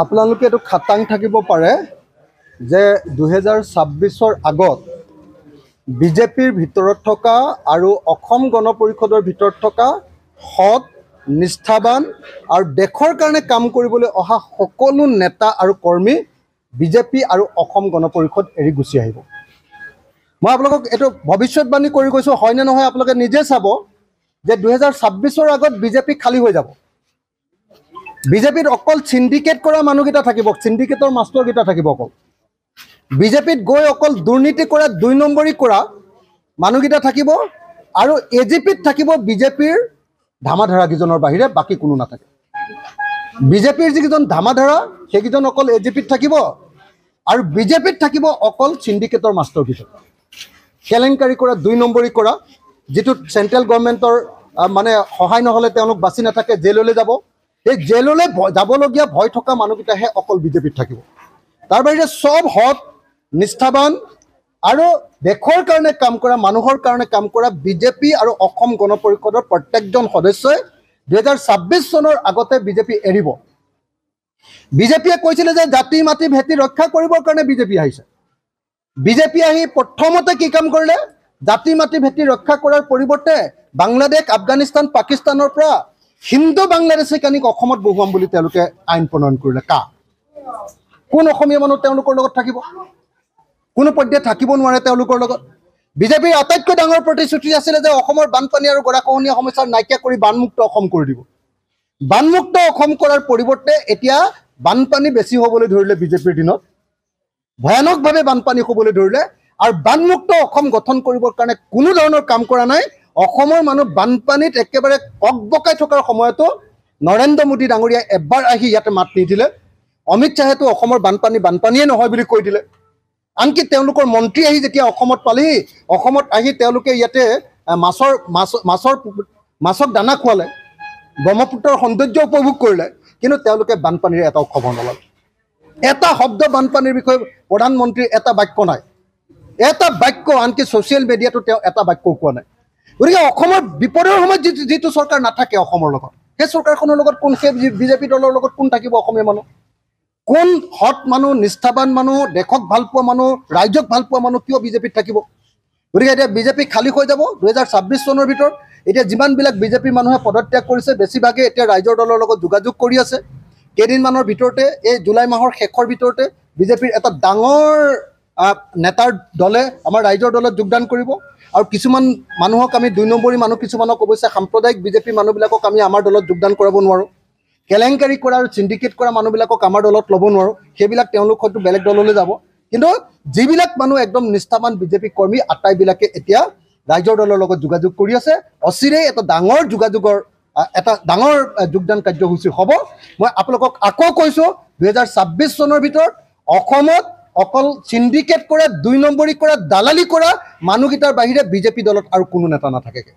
আপোনালোকে এইটো খাটাং থাকিব পাৰে যে 2026 আগত বিজেপিৰ ভিতৰত থকা আৰু অসম গণ পৰিষদৰ ভিতৰত থকা সৎ নিষ্ঠাবান আৰু দেশৰ কাৰণে কাম কৰিবলৈ অহা সকলো নেতা আৰু কৰ্মী বিজেপি আৰু অসম গণ পৰিষদ এৰি গুচি আহিব। মই আপোনালোকক এইটো ভৱিষ্যতবাণী কৰি কৈছোঁ, হয়নে নহয় আপোনালোকে নিজে চাব যে 2026 আগত বিজেপি খালী হৈ যাব। বিজেপিত অকল সিন্ডিকেট কৰা মানুহকেইটা থাকিব, সিন্ডিকেটৰ মাষ্টৰকেইটা থাকিব অকল। বিজেপিত গৈ অকল দুৰ্নীতি কৰা 2 নম্বৰী কৰা মানুহকেইটা থাকিব আৰু এজিপিত থাকিব বিজেপিৰ ধামাধাৰা কেইজনৰ বাহিৰে বাকী কোনো নাথাকে। বিজেপিৰ যিকেইজন ধামাধাৰা সেইকেইজন অকল এজিপিত থাকিব আৰু বিজেপিত থাকিব অকল সিন্ডিকেটৰ মাষ্টৰকেইজন। কেলেংকাৰী কৰা 2 নম্বৰী কৰা, যিটো চেণ্ট্ৰেল গভৰ্ণমেণ্টৰ মানে সহায় নহ'লে তেওঁলোক বাচি নাথাকে, জেললৈ যাব। এই জেললৈ যাবলগীয়া ভয় থকা মানুহকেইটাহে অকল বিজেপিত থাকিব। তাৰ বাহিৰে চব সৎ নিষ্ঠাবান আৰু দেশৰ কাৰণে কাম কৰা, মানুহৰ কাৰণে কাম কৰা বিজেপি আৰু অসম গণ পৰিষদৰ প্ৰত্যেকজন সদস্যই 2026 চনৰ আগতে বিজেপি এৰিব। বিজেপিয়ে কৈছিলে যে জাতি মাটি ভেটি ৰক্ষা কৰিবৰ কাৰণে বিজেপি আহিছে। বিজেপি আহি প্ৰথমতে কি কাম কৰিলে? জাতি মাটি ভেটি ৰক্ষা কৰাৰ পৰিৱৰ্তে বাংলাদেশ, আফগানিস্তান, পাকিস্তানৰ পৰা হিন্দু বাংলাদেশীকানীক অসমত বহুৱাম বুলি তেওঁলোকে আইন প্ৰণয়ন কৰিলে। কোন অসমীয়া মানুহ তেওঁলোকৰ লগত থাকিব? কোনো পৰ্যায়ত থাকিব নোৱাৰে তেওঁলোকৰ লগত। বিজেপিৰ আটাইতকৈ ডাঙৰ প্ৰতিশ্ৰুতি আছিলে যে অসমৰ বানপানী আৰু গৰাখহনীয়া সমস্যা নাইকিয়া কৰি বানমুক্ত অসম কৰি দিব। বানমুক্ত অসম কৰাৰ পৰিৱৰ্তে এতিয়া বানপানী বেছি হ'বলৈ ধৰিলে বিজেপিৰ দিনত, ভয়ানকভাৱে বানপানী হ'বলৈ ধৰিলে আৰু বানমুক্ত অসম গঠন কৰিবৰ কাৰণে কোনো ধৰণৰ কাম কৰা নাই। অসমৰ মানুহ বানপানীত একেবাৰে ককবকাই থকাৰ সময়তো নৰেন্দ্ৰ মোদী ডাঙৰীয়াই এবাৰ আহি ইয়াতে মাত নিদিলে। অমিত শ্বাহেতো অসমৰ বানপানীয়ে নহয় বুলি কৈ দিলে। আনকি তেওঁলোকৰ মন্ত্ৰী আহি যেতিয়া অসমত পালেহি, অসমত আহি তেওঁলোকে ইয়াতে মাছক দানা খুৱালে, ব্ৰহ্মপুত্ৰৰ সৌন্দৰ্য উপভোগ কৰিলে, কিন্তু তেওঁলোকে বানপানীৰ এটাও খবৰ নললে। এটা শব্দ বানপানীৰ বিষয়ে প্ৰধানমন্ত্ৰীৰ এটা বাক্য নাই, এটা বাক্য, আনকি ছ'চিয়েল মিডিয়াতো তেওঁ এটা বাক্যও কোৱা নাই। গতিকে অসমৰ বিপদৰ সময়ত যিটো চৰকাৰ নাথাকে অসমৰ লগত, সেই চৰকাৰখনৰ লগত কোন, সেই বিজেপি দলৰ লগত কোন থাকিব? অসমীয়া মানুহ কোন? সৎ মানুহ, নিষ্ঠাবান মানুহ, দেশক ভাল পোৱা মানুহ, ৰাইজক ভাল পোৱা মানুহ কিয় বিজেপিত থাকিব? গতিকে এতিয়া বিজেপি খালী হৈ যাব 2026 চনৰ ভিতৰত। এতিয়া যিমানবিলাক বিজেপিৰ মানুহে পদত্যাগ কৰিছে, বেছিভাগে এতিয়া ৰাইজৰ দলৰ লগত যোগাযোগ কৰি আছে। কেইদিনমানৰ ভিতৰতে, এই জুলাই মাহৰ শেষৰ ভিতৰতে বিজেপিৰ এটা ডাঙৰ নেতাৰ দলে আমাৰ ৰাইজৰ দলত যোগদান কৰিব। আৰু কিছুমান মানুহক আমি 2 নম্বৰী মানুহ, কিছুমানক অৱশ্যে সাম্প্ৰদায়িক বিজেপি মানুহবিলাকক আমি আমাৰ দলত যোগদান কৰাব নোৱাৰোঁ। কেলেংকাৰী কৰা আৰু চিণ্ডিকেট কৰা মানুহবিলাকক আমাৰ দলত ল'ব নোৱাৰোঁ। সেইবিলাক তেওঁলোক হয়তো বেলেগ দললৈ যাব। কিন্তু যিবিলাক মানুহ একদম নিষ্ঠাবান বিজেপি কৰ্মী, আটাইবিলাকে এতিয়া ৰাইজৰ দলৰ লগত যোগাযোগ কৰি আছে। অচিৰেই এটা ডাঙৰ যোগদান কাৰ্যসূচী হ'ব। মই আপোনালোকক আকৌ কৈছোঁ, 2026 চনৰ ভিতৰত অসমত অকল চিণ্ডিকেট কৰা, 2 নম্বৰী কৰা, দালালি কৰা মানুহকেইটাৰ বাহিৰে বিজেপি দলত আৰু কোনো নেতা নাথাকেগৈ।